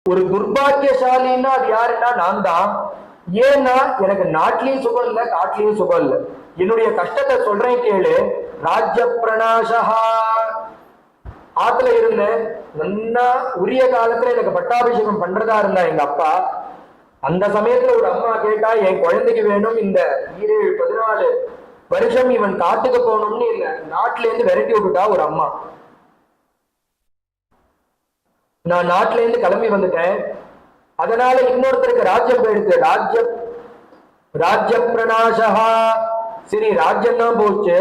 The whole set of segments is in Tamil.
ஒரு துர்பாக்கியசாலின்னா அது யாருன்னா நான் தான். ஏன்னா எனக்கு நாட்டிலையும் சுகம் இல்லை, காட்டிலையும் சுகம் இல்லை. என்னுடைய கஷ்டத்தை சொல்றேன் கேளு. ராஜ்ய பிரணாசா. ஆத்துல இருந்தேன், நல்லா உரிய காலத்துல எனக்கு பட்டாபிஷேகம் பண்றதா இருந்தா எங்க அப்பா. அந்த சமயத்துல ஒரு அம்மா கேட்டா, என் குழந்தைக்கு வேணும் இந்த 14 வருஷம் இவன் காட்டுக்கு போகணும்னு இல்ல, நாட்டுல இருந்து விரட்டி விட்டுட்டா ஒரு அம்மா. நான் நாட்டுல இருந்து கிளம்பி வந்துட்டேன். அதனால இன்னொருத்தருக்கு ராஜ்யம் போயிடுச்சு. ராஜ்ய பிரணாசா. சரி, ராஜ்யம் தான் போச்சு.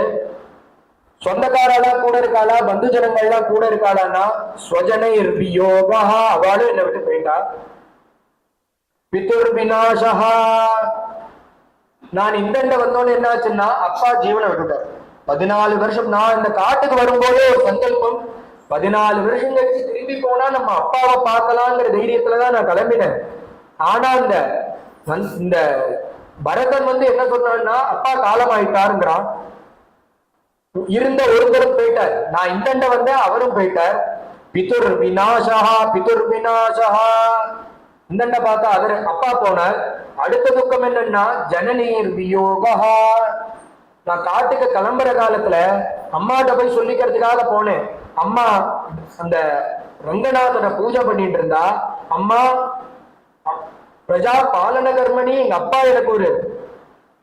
சொந்தக்காரெல்லாம் கூட இருக்காளா, பந்து ஜனங்கள்லாம் கூட இருக்காளான்னா ஸ்வஜனை வியோகா. அவளும் என்னை விட்டு போயிட்டா. பிதுர் விநாசா. நான் இந்த வந்தோன்னு என்னாச்சுன்னா அப்பா ஜீவனை விட்டுட்டார். 14 வருஷம் நான் இந்த காட்டுக்கு வரும்போதே ஒரு சங்கல்பம், 14 வருஷம் கழிச்சு திரும்பி போனா நம்ம அப்பாவை பார்க்கலாங்கிற தைரியத்துலதான் நான் கிளம்பினேன். ஆனா இந்த பரதன் என்ன சொன்னான்னா, அப்பா காலமாயிட்டாருங்கிறான். இருந்த ஒருத்தரும் போயிட்டார். நான் இந்த வந்தேன், அவரும் போயிட்டார். பிதுர் விநாசா, பிதுர் விநாசா. இந்த பார்த்தா அவர் அப்பா போனார். அடுத்த துக்கம் என்னன்னா ஜனநீர் வியோகா. நான் காட்டுக்கு கிளம்புற காலத்துல அம்மாட்ட போய் சொல்லிக்கிறதுக்காக போனேன். அம்மா அந்த ரங்கநாதனை பூஜை பண்ணிட்டு இருந்தா. அம்மா பிரஜா பாலன கர்மணி, எங்க அப்பா எனக்கு ஒரு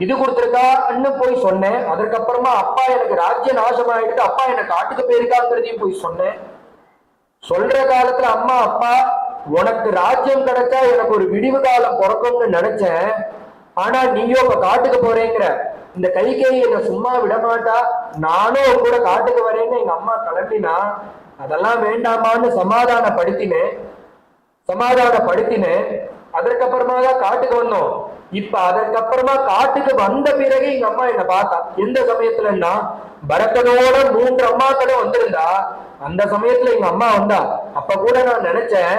இது கொடுத்துருக்கான்னு போய் சொன்னேன். அதற்கப்புறமா அப்பா எனக்கு ராஜ்ய நாசம் ஆயிடுச்சு, அப்பா என்ன காட்டுக்கு போயிருக்காங்கிறதையும் போய் சொன்னேன். சொல்ற காலத்துல அம்மா, அப்பா உனக்கு ராஜ்யம் கிடைச்சா எனக்கு ஒரு விடிவு காலம் பிறக்கும்னு நினைச்சேன். ஆனா நீயோ இப்ப காட்டுக்கு போறேங்கிற. இந்த கைகேயி என்னை சும்மா விடமாட்டா, நானும் கூட காட்டுக்கு வரேன்னு எங்க அம்மா கிளம்பினா. அதெல்லாம் வேண்டாமான்னு சமாதானப்படுத்தினேன். அதற்கப்புறமா தான் காட்டுக்கு வந்தோம். இப்ப அதற்கப்புறமா காட்டுக்கு வந்த பிறகு எங்க அம்மா என்ன பார்த்தா. எந்த சமயத்துலன்னா பரதனோட 3 அம்மாக்களும் வந்திருந்தா. அந்த சமயத்துல எங்க அம்மா வந்தா. அப்ப கூட நான் நினைச்சேன்,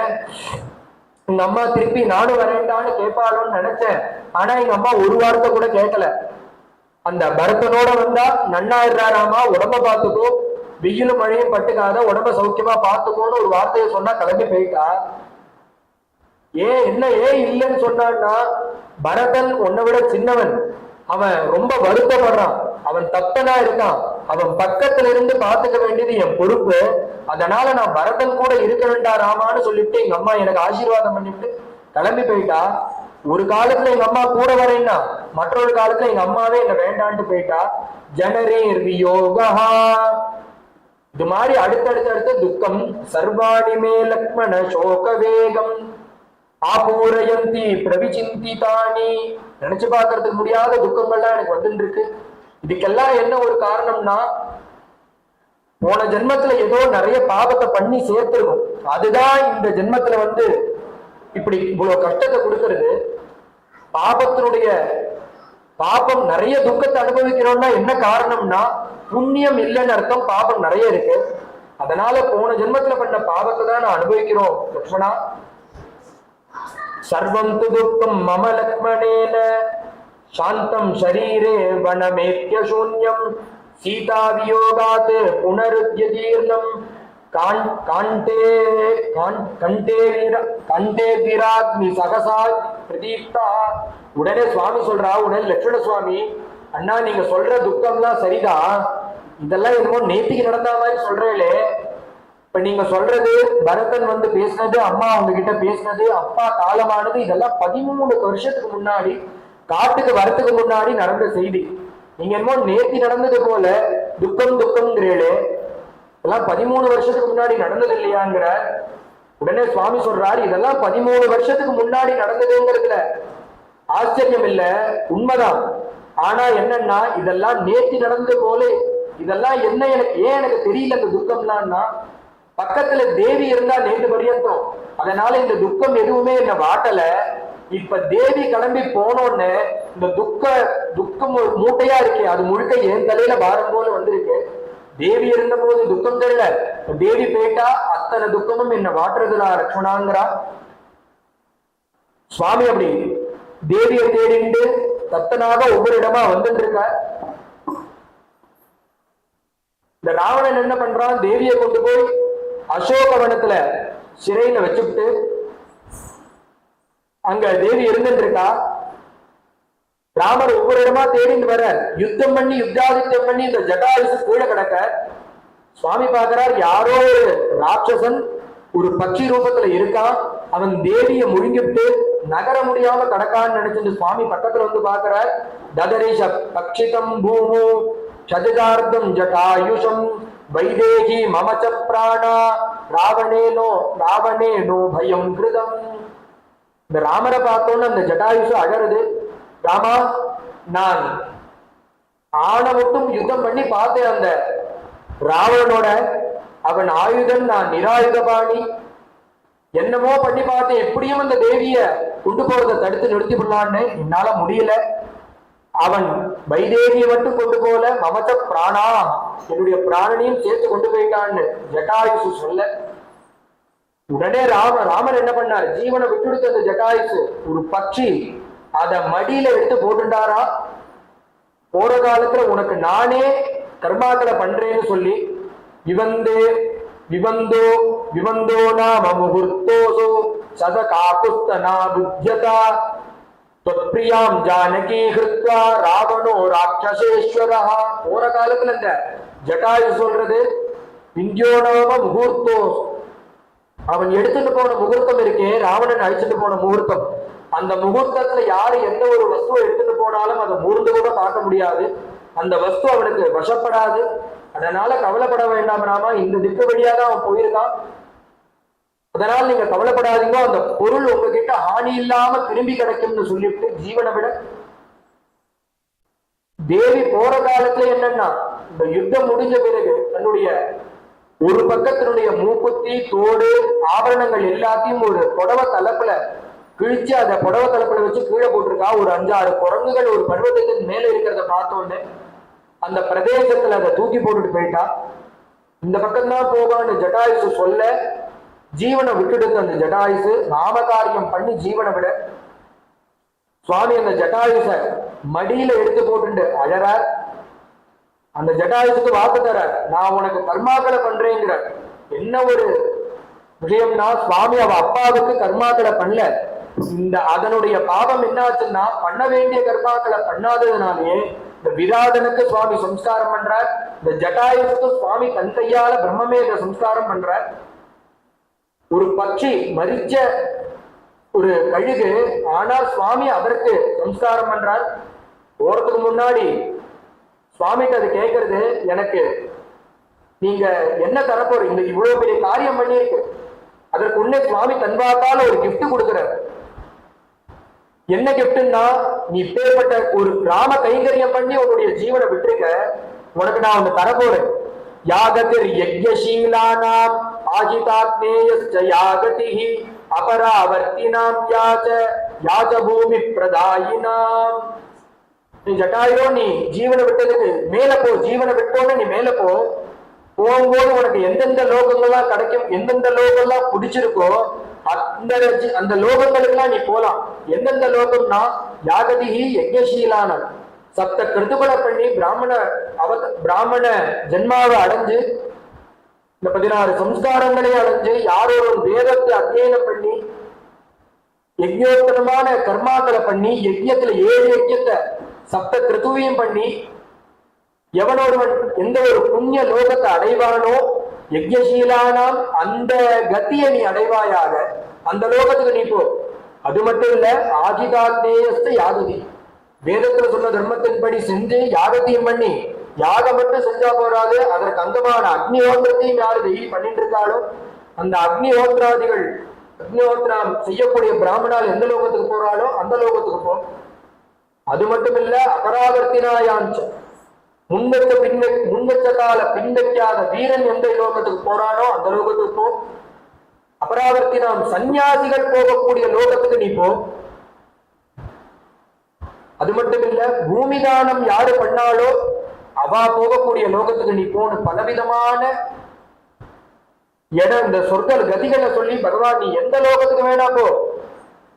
எங்க அம்மா திருப்பி நானும் வரேன்டான்னு கேட்பாளோன்னு நினைச்சேன். ஆனா எங்க அம்மா ஒரு வார்த்தை கூட கேட்கல. அந்த பரதனோட வந்தா நன்னாயிடுறாராமா, உடம்ப பார்த்துக்கோ, வெயிலும் மழையும் பட்டுக்காத, உடம்ப சௌக்கியமா பார்த்துக்கோன்னு ஒரு வார்த்தையை சொன்னா கிளம்பி போயிட்டா. ஏன் இல்லைன்னு சொன்னான்னா, பரதன் உன்னை விட சின்னவன், அவன் ரொம்ப வருத்தப்படுறான், அவன் தப்பனா இருக்கான், அவன் பக்கத்துல இருந்து பாத்துக்க வேண்டியது என் பொறுப்பு. அதனால நான் பரதன் கூட இருக்க வேண்டாராமான்னு சொல்லிட்டு எங்க அம்மா எனக்கு ஆசீர்வாதம் பண்ணிவிட்டு கிளம்பி போயிட்டா. ஒரு காலத்துல எங்க அம்மா கூட வரேன்னா, மற்றொரு காலத்துல எங்க அம்மாவே என்ன வேண்டான்ட்டு போயிட்டா. ஜனரேர் வியோகா. இது மாதிரி அடுத்தடுத்த துக்கம். சர்வாணிமே லக்ஷ்மண சோக வேகம் ஆபூரயந்தி பிரவிசிந்திதானி. நினைச்சு பார்க்கறதுக்கு முடியாத துக்கங்கள்லாம் எனக்கு வந்துட்டு இருக்கு. இதுக்கெல்லாம் என்ன ஒரு காரணம்னா, போன ஜென்மத்துல ஏதோ நிறைய பாவத்தை பண்ணி சேர்த்திருக்கும். அதுதான் இந்த ஜென்மத்துல இப்படி இவ்வளவு கஷ்டத்தை கொடுக்கறது. பாபம் நிறைய துக்கத்தை அனுபவிக்கிறோம்னா என்ன காரணம்னா, புண்ணியம் இல்லைன்னு அர்த்தம். பாபம் நிறைய இருக்கு. அதனால போன ஜென்மத்துல பண்ண பாவத்தை தான் நான் அனுபவிக்கிறோம் லக்ஷ்மணா. சர்வம் து துக்கம் மம லக்ஷ்மணேன சாந்தம் ஷரீரே வனமேத்ய சூன்யம் சீதா வியோகாத் புனருத்யதீர்ணம் கண்டே வீராக்னி சகசா பிரதீப்தா. உடனே சுவாமி சொல்றா, உடனே லட்சுமண சுவாமி, அண்ணா நீங்க சொல்ற துக்கம்லாம் சரிதான், இதெல்லாம் என்னமோ நேத்திக்கு நடந்த மாதிரி சொல்றேளே. இப்ப நீங்க சொல்றது பரதன் பேசினது, அம்மா உங்ககிட்ட பேசினது, அப்பா காலமானது, இதெல்லாம் 13 வருஷத்துக்கு முன்னாடி, காட்டுக்கு வரத்துக்கு முன்னாடி நடந்த செய்தி. நீங்க என்னமோ நேத்தி நடந்தது போல துக்கம்ங்கிறீங்களே, இதெல்லாம் 13 வருஷத்துக்கு முன்னாடி நடந்தது இல்லையாங்கிற. உடனே சுவாமி சொல்றாரு, இதெல்லாம் 13 வருஷத்துக்கு முன்னாடி நடந்ததுங்கிறதுல ஆச்சரியம் இல்ல, உண்மைதான். ஆனா என்னன்னா, இதெல்லாம் நேத்தி நடந்தது போல, இதெல்லாம் என்ன எனக்கு தெரியல இந்த துக்கம்னா. பக்கத்துல தேவி இருந்தா நேற்று பரியந்தம், அதனால இந்த துக்கம் எதுவுமே என்ன வாட்டல. இப்ப தேவி கிளம்பி போனோன்னு இந்த துக்கம் மூட்டையா இருக்கு, அது முழுக்க என் தலையில பாரம் போல வந்திருக்கு. தேவி இருந்த போது துக்கம் தெரியல, தேவி போயிட்டா அத்தனை துக்கமும் என்ன வாட்டுறதுல லட்சுமணாங்கிறா. சுவாமி அப்படி தேவியை தேடிண்டு தத்தனாக ஒவ்வொரு இடமா வந்துட்டு இருக்க. இந்த ராவணன் என்ன பண்றான், தேவியை கொண்டு போய் அசோகவனத்துல சிறையில வச்சுட்டு அங்க தேவி இருந்துட்டு இருக்கா. ராமர் ஒவ்வொரு இடமா தேடிட்டு வர, யுத்தம் பண்ணி யுத்தாதித்யம் பண்ணி இந்த ஜட்டாயுசு கீழே கிடக்க சுவாமி பார்க்கிறார், யாரோ ஒரு ராட்சசன் ஒரு பட்சி ரூபத்துல இருக்கான், அவன் தேவிய முழுங்கிட்டு நகர முடியாம கடக்கான்னு நினைச்சிட்டு சுவாமி பக்கத்துல வந்து பார்க்கிறார். ததரிஷ பக்ஷிதம் பூமு சதுகார்த்தம் ஜட்டாயுஷம் வைதேகி மமச்ச பிராணா ராவணேனோ பயம் கிருதம். இந்த ராமரை பார்த்தோன்னு அந்த ஜட்டாயுஷு அழறது. ராமா, நான் ஆணை மட்டும் யுத்தம் பண்ணி பார்த்தேன் அந்த ராவணனோட, அவன் ஆயுதன், நான் நிராயுதபாணி, என்னமோ பண்ணி பார்த்தேன், எப்படியும் அந்த தேவிய கொண்டு போறதை தடுத்து நிறுத்தி விடலான்னு, என்னால முடியல. அவன் வைதேகியை மட்டும் கொண்டு போல மமச்ச பிராணா, என்னுடைய பிராணனையும் சேர்த்து கொண்டு போயிட்டான்னு ஜட்டாயுசு சொல்ல, உடனே ராமன் என்ன பண்ணார், ஜீவனை விட்டுடுத்த அந்த ஜட்டாயுசு ஒரு பட்சி அத மடியில எடுத்து போட்டுட்டாரா. போற காலத்துல உனக்கு நானே கர்மாக்களை பண்றேன்னு சொல்லி விவந்தோ நாம முகூர்த்தோசோ சத காக்குஸ்தனா புத்தியதா தொத்பிரியாம் ஜானகி ஹிருத்வா ராவணோ ராட்சசேஸ்வரா. போற காலத்துல இந்த ஜட்டாயு சொல்றது விந்தியோ நாம முகூர்த்தோ, அவன் எடுத்துட்டு போன முகூர்த்தம் இருக்கே, ராவணன் அழிச்சுட்டு போன முகூர்த்தம், அந்த முகூர்த்தத்துல யாரு எந்த ஒரு வஸ்துவை எடுத்துட்டு போனாலும் அதை மூர்ந்து கூட பார்க்க முடியாது, அந்த வஸ்து அவனுக்கு வசப்படாது. அதனால கவலைப்பட வேண்டாம் ராமா, இந்த திக்கு வழியா தான் அவன் போயிருக்கான், அதனால நீங்க கவலைப்படாதீங்க, அந்த பொருள் உங்ககிட்ட ஹானி இல்லாம திரும்பி கிடைக்கும்னு சொல்லிட்டு ஜீவனை விட. தேவி போற காலத்துல என்னன்னா, இந்த யுத்தம் முடிஞ்ச பிறகு தன்னுடைய ஒரு பக்கத்தினுடைய மூக்குத்தி தோடு ஆபரணங்கள் எல்லாத்தையும் ஒரு புடவை தலைப்புல கிழிச்சு அதை புடவை தலைப்புல வச்சு கீழே போட்டிருக்கா. ஒரு 5-6 குரங்குகள் ஒரு பர்வதத்துக்கு மேல இருக்கிறத பார்த்தோன்னு அந்த பிரதேசத்துல அதை தூக்கி போட்டுட்டு போயிட்டா. இந்த பக்கம்தான் போவான்னு ஜட்டாயுசு சொல்ல, ஜீவனை விட்டுடுத்து அந்த ஜட்டாயுசு நாமகாரியம் பண்ணி ஜீவனை விட. சுவாமி அந்த ஜட்டாயுச மடியில எடுத்து போட்டு அழறார். அந்த ஜட்டாயுசுக்கு வாக்கு தரார், நான் உனக்கு கர்மாக்களை பண்றேங்கிற. என்ன ஒரு விஷயம்னா, சுவாமி அவ அப்பாவுக்கு கர்மாக்களை பண்ணல, இந்த அதனுடைய பாவம் என்னாச்சுன்னா பண்ண வேண்டிய கர்மாக்களை பண்ணாததுனாலே இந்த விராதனுக்கு சுவாமி சம்ஸ்காரம் பண்றார், இந்த ஜட்டாயுசுக்கு சுவாமி தன் கையால பிரம்மமேத சம்ஸ்காரம் பண்றார். ஒரு பட்சி மரிச்ச ஒரு கழுகு, ஆனால் சுவாமி அதற்கு சம்ஸ்காரம் பண்றார். போறதுக்கு முன்னாடி சுவாமிக்கு அது கேட்கறது, எனக்கு நீங்க என்ன தரப்போறீங்க, இவ்வளவு பெரிய காரியம் பண்ணியிருக்கு, அதற்கு உடனே சுவாமி தன்பாத்தால ஒரு கிஃப்ட் கொடுக்கிறார். என்ன கிஃப்ட்னா, நீ பேர்பட்ட ஒரு கிராம கைங்கரியம் பண்ணி உன்னுடைய ஜீவனை விட்டுருக்க, உனக்கு நான் ஒண்ணு தரப்போறேன். யாகதிர் யஜ்ஞசீலானாம் ஆஜிதாக்னேயஸ்ச யாகதிஹி அபராவர்த்தினாம் யாச்ச பூமி பிரதாயினாம். நீ ஜட்டாயோ, நீ ஜீவனை விட்டதுக்கு மேல போ, ஜீவனை விட்டோன்னு நீ மேல போ. போகும்போது உனக்கு எந்தெந்த லோகங்கள்லாம் கிடைக்கும், எந்தெந்த லோகம்லாம் பிடிச்சிருக்கோ அந்த லோகங்களுக்கெல்லாம் நீ போலாம். எந்தெந்த லோகம்னா, யாகதிஹி யஜ்ஞசீலான, சப்த கிருத்துகளை பண்ணி பிராமண ஜென்மாவை அடைஞ்சு இந்த 16 சம்ஸ்காரங்களையும் அடைஞ்சு யாரோட வேதத்தை அத்தியனம் பண்ணி யஜ்யோத்தனமான கர்மாக்களை பண்ணி யஜ்யத்துல 7 யஜ்யத்தை சப்த கிருத்துவையும் பண்ணி எவனொருவன் எந்த ஒரு புண்ணிய லோகத்தை அடைவானோ யஜ்ஞசீலானாம் அந்த கத்தியை நீ அடைவாயாக, அந்த லோகத்துக்கு நீ போ. அது மட்டும் இல்ல, ஆஜிதாக்னேயஸ்த யாகதி, வேதத்துல சொன்ன தர்மத்தின்படி செஞ்சு யாகத்தையும் பண்ணி, யாகம் மட்டும் செஞ்சா போறாது, அதற்கு அங்கமான அக்னிஹோத்திரத்தையும் யாரு டெய்லி பண்ணிட்டு இருக்காளோ அந்த அக்னிஹோத்திரம் செய்யக்கூடிய பிராமணால் எந்த லோகத்துக்கு போறாளோ அந்த லோகத்துக்கு போ. அது மட்டும் இல்ல, அபராவர்த்தினாயாஞ்ச, முன்வச்ச கால பின்வைக்காத வீரன் எந்த லோகத்துக்கு போறானோ அந்த லோகத்துக்கு போ. அபராவர்த்தினாம், சன்னியாசிகள் போகக்கூடிய லோகத்துக்கு நீ போ. அது மட்டும் இல்ல, பூமிதானம் யாரு பண்ணாலோ அவா போகக்கூடிய லோகத்துக்கு நீ போன பலவிதமான இடம், இந்த சொற்கள் கதிகளை சொல்லி பகவான் நீ எந்த லோகத்துக்கு வேணா போ.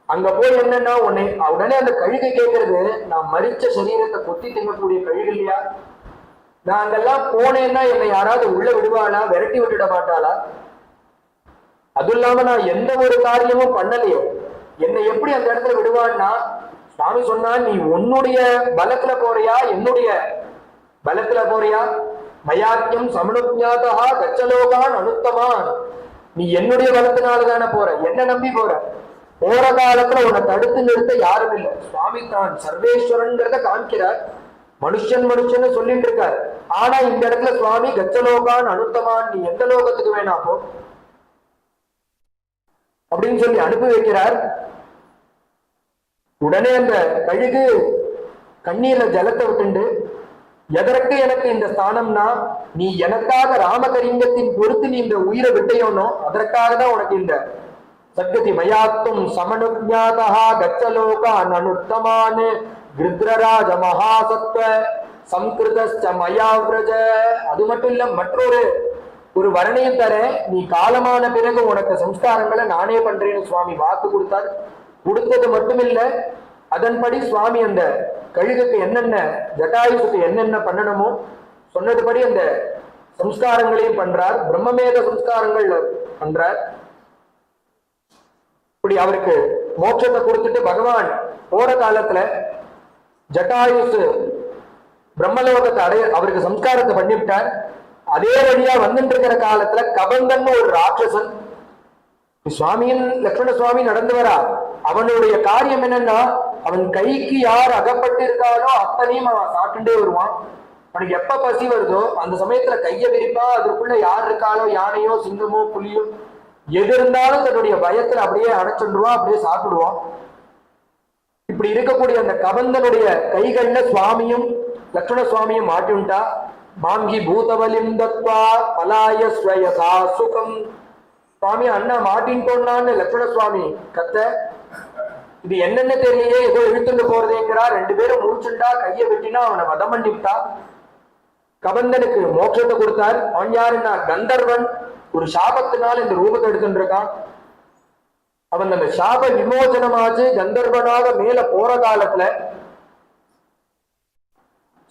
அங்க போய் என்னன்னா உடனே அந்த கழுகை கேட்கறது, நான் மரிச்ச சரீரத்தை கொத்தி திங்கக்கூடிய கழுகு இல்லையா, நான் அங்கெல்லாம் போனேன்னா என்னை யாராவது உள்ள விடுவாளா, விரட்டி விட்டுட மாட்டாளா, அது இல்லாம நான் எந்த ஒரு காரியமும் பண்ணலையோ, என்னை எப்படி அந்த இடத்துல விடுவான்னா, சுவாமி சொன்னா, நீ உன்னுடைய பலத்துல போறியா என்னுடைய பலத்துல போறியா? மயாக்கியம் சமனுஜாதா கச்சலோகான் அனுத்தமான். நீ என்னுடைய பலத்தினாலதானே போற, என்ன நம்பி போற. போற காலத்துல உன்னை தடுத்து நிறுத்த யாரும் இல்லை. சுவாமி தான் சர்வேஸ்வரன்கிறத காமிக்கிறார். மனுஷன் மனுஷன்னு சொல்லிட்டு இருக்காரு. ஆனா இந்த இடத்துல சுவாமி கச்சலோகான் அனுத்தமான், நீ எந்த லோகத்துக்கு வேணா போ அப்படின்னு சொல்லி அனுப்பி வைக்கிறார். உடனே அந்த கழுகு கண்ணீர்ல ஜலத்தை விட்டுண்டு, எதற்கு எனக்கு இந்த ஸ்தானம்னா, நீ எனக்காக ராமகலிங்கத்தின் பொறுத்து நீ இந்த உயிரை விட்டையோனோ, அதற்காக தான் உனக்கு இந்த சத்கதி. மயாத்தும் சமனுஜாதா கச்சலோகான் அனுத்தமான் கிருத்ரராஜ மகாசத்வ சம்கிருத மயாவிரஜ. அது மட்டும் இல்ல, மற்றொரு வரணையும் தர, நீ காலமான பிறகு உனக்கு சம்ஸ்காரங்களை நானே பண்றேன்னு சுவாமி வாக்கு கொடுத்தார். கொடுத்தது மட்டும் இல்ல, அதன்படி சுவாமி அந்த கழுகுக்கு என்னென்ன, ஜட்டாயுசுக்கு என்னென்ன பண்ணணுமோ சொன்னதுபடி அந்த சம்ஸ்காரங்களையும் பண்றார். பிரம்மமேத சம்ஸ்காரங்கள் பண்றார். இப்படி அவருக்கு மோட்சத்தை கொடுத்துட்டு பகவான் போற காலத்துல ஜட்டாயுசு பிரம்மலோகத்தை அவருக்கு சம்ஸ்காரத்தை பண்ணிவிட்டார். அதே வழியா வந்துட்டு இருக்கிற காலத்துல கபந்தன் ஒரு ராட்சசன் சுவாமியின் லட்சுமண சுவாமி நடந்து வரா. அவனுடைய காரியம் என்னன்னா, அவன் கைக்கு யார் அகப்பட்டு இருக்கானோ அத்தனையும் அவன் சாப்பிட்டுட்டே வருவான். அவனுக்கு எப்ப பசி வருதோ அந்த சமயத்துல கையை விரிப்பா, அதற்குள்ள யார் இருக்காளோ, யானையோ சிங்கமோ புலியோ எது இருந்தாலும் தன்னுடைய பயத்துல அப்படியே அணைச்சுடுவான், அப்படியே சாப்பிடுவான். இப்படி இருக்கக்கூடிய அந்த கபந்தனுடைய கைகள்ல சுவாமியும் லட்சுமண சுவாமியும் மாட்டிவிட்டா. மாங்கி பூதவலிம் தத்வா பலாய ஸ்வயசா சுகம். சுவாமி அண்ணா மாட்டின்ட்டோன்னான்னு லட்சுமண சுவாமி கத்த, இது என்னன்னு தெரியலையே, ஏதோ இழுத்துட்டு போறதேங்கிறா. ரெண்டு பேரும் முடிச்சுட்டா, கையை வெட்டினா அவனை வதம் பண்ணிவிட்டா. கபந்தனுக்கு மோட்சத்தை கொடுத்தார். அவன் யாருன்னா கந்தர்வன். ஒரு சாபத்தினால் இந்த ரூபத்தை எடுத்துட்டு இருக்கான். அவன் அந்த சாப விமோசனமாச்சு கந்தர்வனாக மேல போற காலத்துல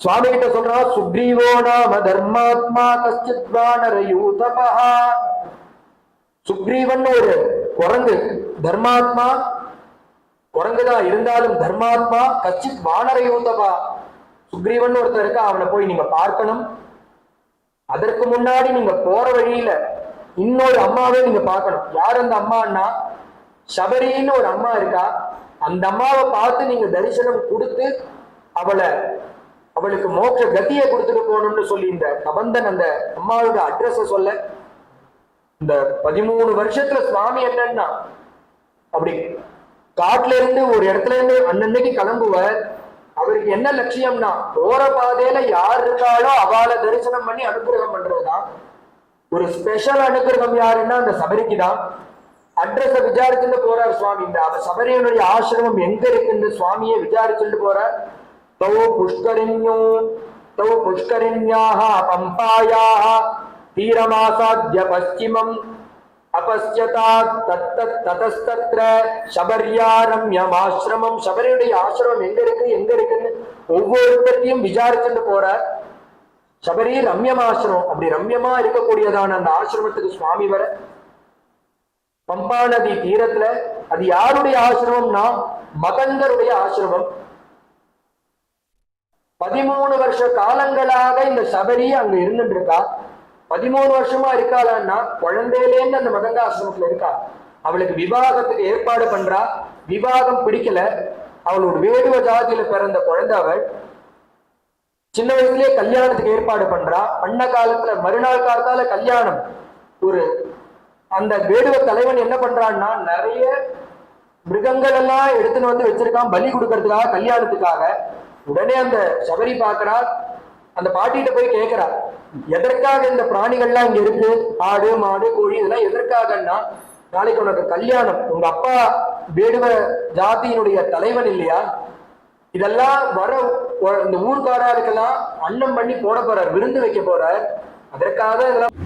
சுவாமி கிட்ட சொல்றான், சுக்ரீவோ நாம தர்மாத்மா கஷ்டித் வானரயூதபா. சுக்ரீவன் ஒரு குரங்கு, தர்மாத்மா குரங்குதான் இருந்தாலும் தர்மாத்மா கச்சித் வானரயூதபா. சுக்ரீவன் ஒருத்தர் இருக்கா, அவனை போய் நீங்க பார்க்கணும். அதற்கு முன்னாடி நீங்க போற வழியில இன்னொரு அம்மாவே நீங்க பார்க்கணும். யார் அந்த அம்மான்னா, சபரின்னு ஒரு அம்மா இருக்கா. அந்த அம்மாவை பார்த்து நீங்க தரிசனம் கொடுத்து அவளுக்கு மோட்ச கத்தியை கொடுத்துட்டு போகணும்னு சொல்லி இந்த கபந்தன் அந்த அம்மாவோட அட்ரஸ சொல்ல, இந்த 13 வருஷத்துல சுவாமி என்னன்னா, அப்படி காட்டுல இருந்து ஒரு இடத்துல இருந்து அன்னன்னைக்கு கிளம்புவார். அவருக்கு என்ன லட்சியம்னா, போற பாதையில யார் இருக்காளோ அவளை தரிசனம் பண்ணி அனுகிரகம் பண்றதுதான். ஒரு ஸ்பெஷல் அனுகிரகம் யாருன்னா அந்த சபரிக்கு தான். அட்ரஸ விசாரிச்சுட்டு போறார் சுவாமி. இந்த சபரியனுடைய ஆசிரமம் எங்க இருக்குன்னு சுவாமியை விசாரிச்சுட்டு போறார். தௌ புஷ்கரிண்யாக பம்பாயாக தீரமாசாத்ய பஸ்சிமம் அபஸ்யதா ததஸ்தத்ர சபர்யாரம்யம் ஆசிரமம். சபரியுடைய ஆசிரமம் எங்க இருக்குன்னு ஒவ்வொருத்தையும் விசாரிச்சுட்டு போறார். சபரி ரம்யம் ஆசிரமம். அப்படி ரம்யமா இருக்கக்கூடியதான அந்த ஆசிரமத்துக்கு சுவாமி வர, பம்பா நதி தீரத்துல. அது யாருடைய ஆசிரமம்னா மகந்தருடைய ஆசிரமம். 13 வருஷ காலங்களாக இந்த சபரி அங்க இருந்துட்டு இருக்கா. 13 வருஷமா இருக்காளான்னா, குழந்தையிலேருந்து அந்த மகங்க ஆசிரமத்துல இருக்கா. அவளுக்கு விவாகத்துக்கு ஏற்பாடு பண்றா. விவாகம் பிடிக்கல. அவளோட வேடுவ ஜாதியில பிறந்த குழந்தை. அவள் சின்ன வயசுலயே கல்யாணத்துக்கு ஏற்பாடு பண்றா. பண்ண காலத்துல மறுநாள் காலத்தால கல்யாணம். அந்த வேடுவ தலைவன் என்ன பண்றான்னா, நிறைய மிருகங்கள் எல்லாம் எடுத்துன்னு வந்து வச்சிருக்கான் பலி கொடுக்கறதுக்காக, கல்யாணத்துக்காக. உடனே அந்த சபரி பாக்குறா. அந்த பாட்டிகிட்ட போய் கேட்கிறா, எதற்காக இந்த பிராணிகள்லாம் இங்க இருக்கு, ஆடு மாடு கோழி இதெல்லாம் எதற்காகன்னா, நாளைக்கு உனக்கு கல்யாணம், உங்க அப்பா வேடுவ ஜாதியினுடைய தலைவன் இல்லையா, இதெல்லாம் வர இந்த ஊர்க்காரருக்கெல்லாம் அன்னம் பண்ணி போட போறார், விருந்து வைக்க போறார். அதற்காக இதெல்லாம்